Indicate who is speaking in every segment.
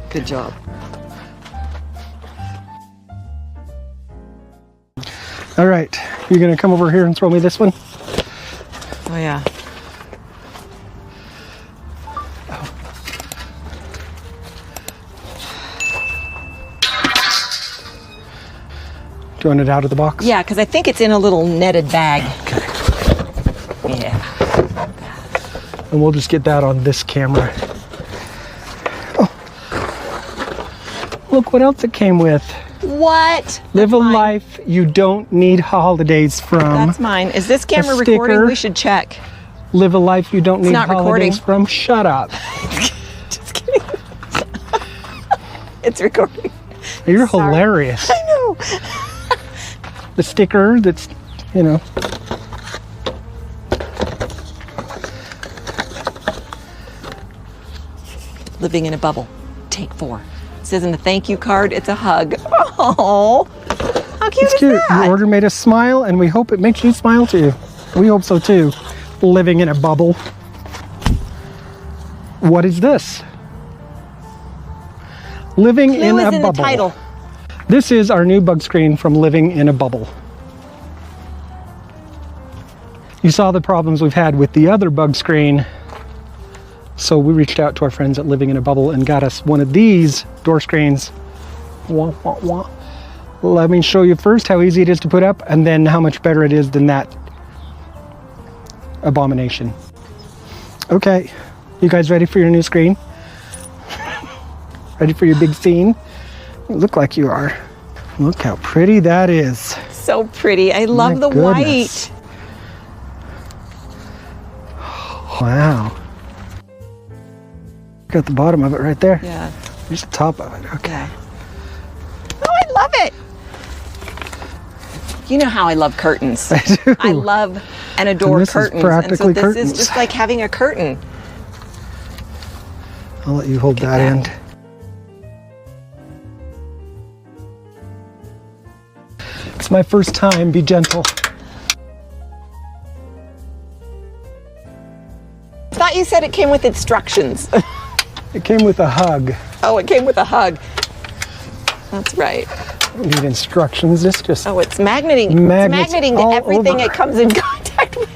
Speaker 1: Good job.
Speaker 2: All right, you're gonna come over here and throw me this one?
Speaker 1: Oh yeah.
Speaker 2: Do you want it out of the box?
Speaker 1: Yeah, because I think it's in a little netted bag.
Speaker 2: Okay.
Speaker 1: Yeah.
Speaker 2: And we'll just get that on this camera. Oh. Look what else it came with.
Speaker 1: What?
Speaker 2: Live a life you don't need holidays from.
Speaker 1: That's mine. Is this camera
Speaker 2: A sticker.
Speaker 1: recording? We should check.
Speaker 2: Live a life you don't need
Speaker 1: not
Speaker 2: holidays
Speaker 1: recording.
Speaker 2: from. Shut up.
Speaker 1: Just kidding. It's recording.
Speaker 2: You're
Speaker 1: Sorry.
Speaker 2: hilarious.
Speaker 1: I know.
Speaker 2: The sticker that's, you know.
Speaker 1: Living in a bubble. Take 4. This isn't a thank you card, it's a hug. Oh, how cute
Speaker 2: It's
Speaker 1: is
Speaker 2: cute.
Speaker 1: that?
Speaker 2: Your order made us smile, and we hope it makes you smile too. We hope so too. Living in a bubble. What is this? Living
Speaker 1: Clue
Speaker 2: in
Speaker 1: is
Speaker 2: a
Speaker 1: in
Speaker 2: bubble.
Speaker 1: the title.
Speaker 2: This is our new bug screen from Living in a Bubble. You saw the problems we've had with the other bug screen, so we reached out to our friends at Living in a Bubble and got us one of these door screens. Wah, wah, wah. Let me show you first how easy it is to put up, and then how much better it is than that Abomination. Okay, you guys ready for your new screen? Ready for your big scene? You look like you are. Look how pretty that is.
Speaker 1: So pretty. I love
Speaker 2: My
Speaker 1: the
Speaker 2: goodness.
Speaker 1: white.
Speaker 2: Wow. Got the bottom of it right there.
Speaker 1: Yeah.
Speaker 2: Here's the top of it. Okay.
Speaker 1: Yeah. Oh, I love it. You know how I love curtains.
Speaker 2: I do.
Speaker 1: I love and adore
Speaker 2: And this is
Speaker 1: curtains.
Speaker 2: practically
Speaker 1: and so this
Speaker 2: curtains.
Speaker 1: is just like having a curtain.
Speaker 2: I'll let you hold that
Speaker 1: that.
Speaker 2: end. It's my first time. Be gentle.
Speaker 1: I thought you said it came with instructions.
Speaker 2: It came with a hug.
Speaker 1: Oh, it came with a hug. That's right.
Speaker 2: I don't need instructions. It's just
Speaker 1: Oh, it's magneting.
Speaker 2: Magnets
Speaker 1: It's magneting
Speaker 2: all
Speaker 1: everything
Speaker 2: over.
Speaker 1: it comes in contact with.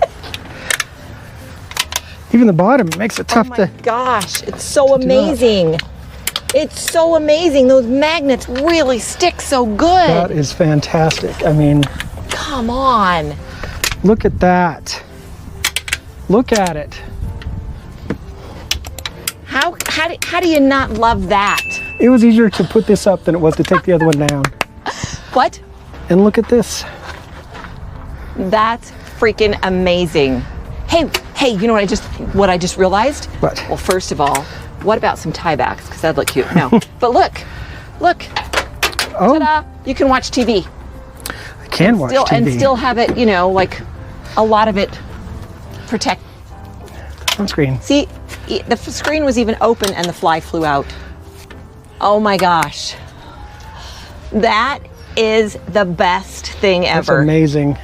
Speaker 2: even the bottom makes it tough
Speaker 1: Oh my
Speaker 2: to.
Speaker 1: gosh, it's so
Speaker 2: do that.
Speaker 1: amazing. It's so amazing. Those magnets really stick so good.
Speaker 2: That is fantastic. I mean,
Speaker 1: Come on.
Speaker 2: look at that. Look at it.
Speaker 1: How do you not love that?
Speaker 2: It was easier to put this up than it was to take the other one down.
Speaker 1: What?
Speaker 2: And look at this.
Speaker 1: That's freaking amazing. Hey, you know what I just realized?
Speaker 2: What?
Speaker 1: Well, first of all, what about some tiebacks? Because that'd look cute. No. But look.
Speaker 2: Oh,
Speaker 1: Ta-da. You can watch TV.
Speaker 2: I can watch TV.
Speaker 1: And still have it, you know, like a lot of it protect.
Speaker 2: On screen.
Speaker 1: See, the screen was even open and the fly flew out. Oh my gosh. That is the best thing
Speaker 2: That's
Speaker 1: ever.
Speaker 2: amazing.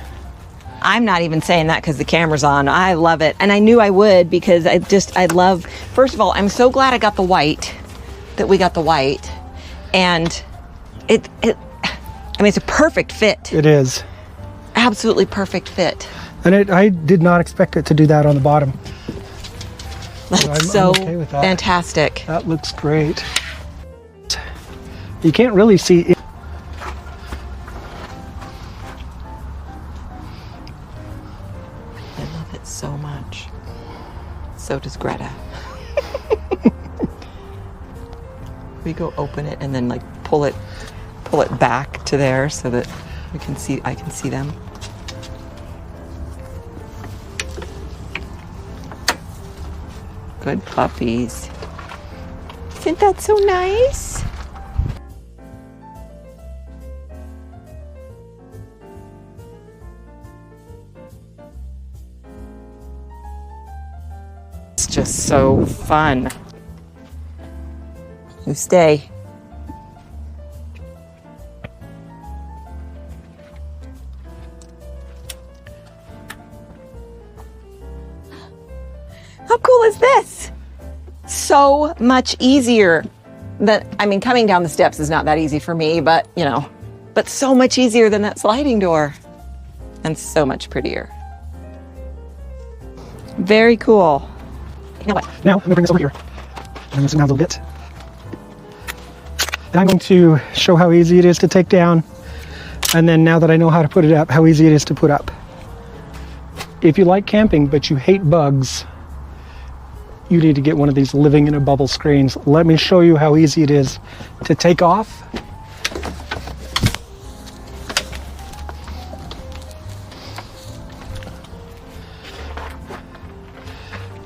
Speaker 1: I'm not even saying that because the camera's on. I love it. And I knew I would because I love, first of all, I'm so glad I got the white, that we got the white. And I mean, it's a perfect fit.
Speaker 2: It is.
Speaker 1: Absolutely perfect fit.
Speaker 2: And I did not expect it to do that on the bottom.
Speaker 1: That's
Speaker 2: I'm
Speaker 1: so
Speaker 2: okay with that.
Speaker 1: fantastic.
Speaker 2: That looks great. You can't really see it.
Speaker 1: I love it so much. So does Greta. We go open it and then like pull it back to there so that I can see them. Good puppies. Isn't that so nice? It's just so fun. You stay. How cool is this? So much easier. I mean, coming down the steps is not that easy for me, but you know, but so much easier than that sliding door and so much prettier. Very cool. Now what?
Speaker 2: Now I'm going to bring this over here. I'm going to zoom out a little bit. And I'm going to show how easy it is to take down. And then now that I know how to put it up, how easy it is to put up. If you like camping but you hate bugs, you need to get one of these living in a bubble screens. Let me show you how easy it is to take off.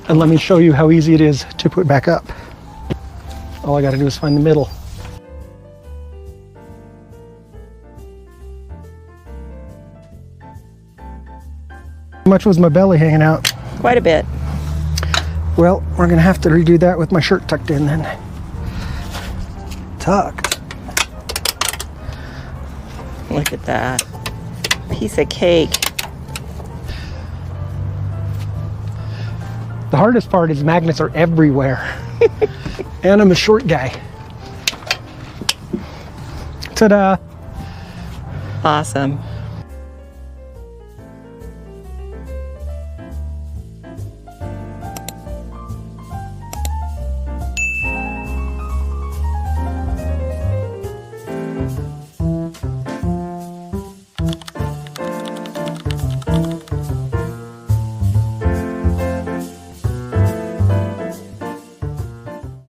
Speaker 2: And let me show you how easy it is to put back up. All I gotta do is find the middle. How much was my belly hanging out?
Speaker 1: Quite a bit.
Speaker 2: Well, we're gonna have to redo that with my shirt tucked in then. Tucked.
Speaker 1: Look at that. Piece of cake.
Speaker 2: The hardest part is magnets are everywhere. And I'm a short guy. Ta-da!
Speaker 1: Awesome.